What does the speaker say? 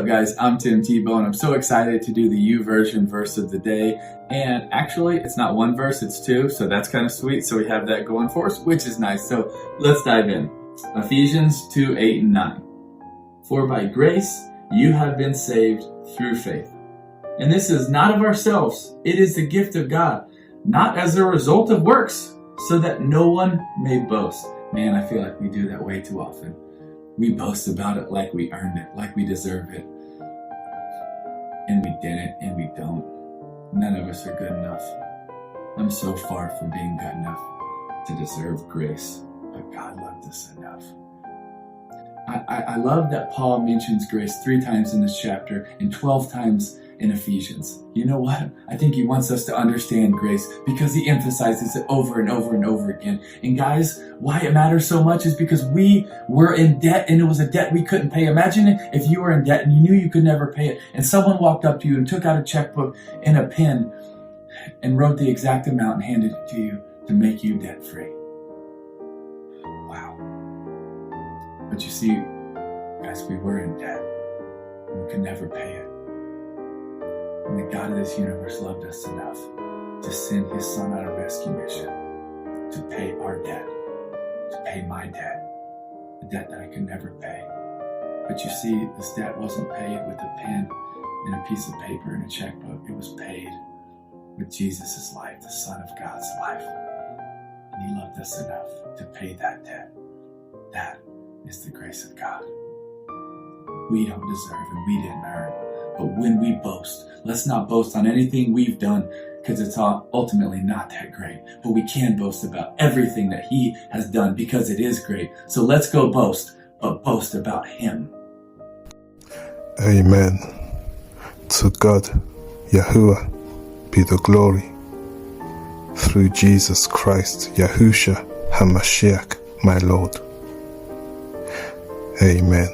up, guys? I'm Tim Tebow, and I'm so excited to do the U version verse of the day. And actually, it's not one verse, it's two, so that's kind of sweet. So we have that going for us, which is nice. So let's dive in. Ephesians 2, 8 and 9. For by grace you have been saved through faith. And this is not of ourselves, it is the gift of God, not as a result of works, so that no one may boast. Man, I feel like we do that way too often. We boast about it like we earned it, like we deserve it. And we didn't, and we don't. None of us are good enough. I'm so far from being good enough to deserve grace, but God loved us enough. I love that Paul mentions grace 3 times in this chapter and 12 times in Ephesians. You know what? I think he wants us to understand grace because he emphasizes it over and over and over again. And guys, why it matters so much is because we were in debt, and it was a debt we couldn't pay. Imagine if you were in debt and you knew you could never pay it, and someone walked up to you and took out a checkbook and a pen and wrote the exact amount and handed it to you to make you debt free. Wow. But you see, guys, we were in debt and we could never pay it. And the God of this universe loved us enough to send his son on a rescue mission to pay our debt, to pay my debt, the debt that I could never pay. But you see, this debt wasn't paid with a pen and a piece of paper and a checkbook. It was paid with Jesus' life, the Son of God's life. And he loved us enough to pay that debt. That is the grace of God. We don't deserve and we didn't earn. But when we boast, let's not boast on anything we've done because it's ultimately not that great. But we can boast about everything that he has done because it is great. So let's go boast, but boast about him. Amen. To God, Yahuwah, be the glory. Through Jesus Christ, Yahusha HaMashiach, my Lord. Amen.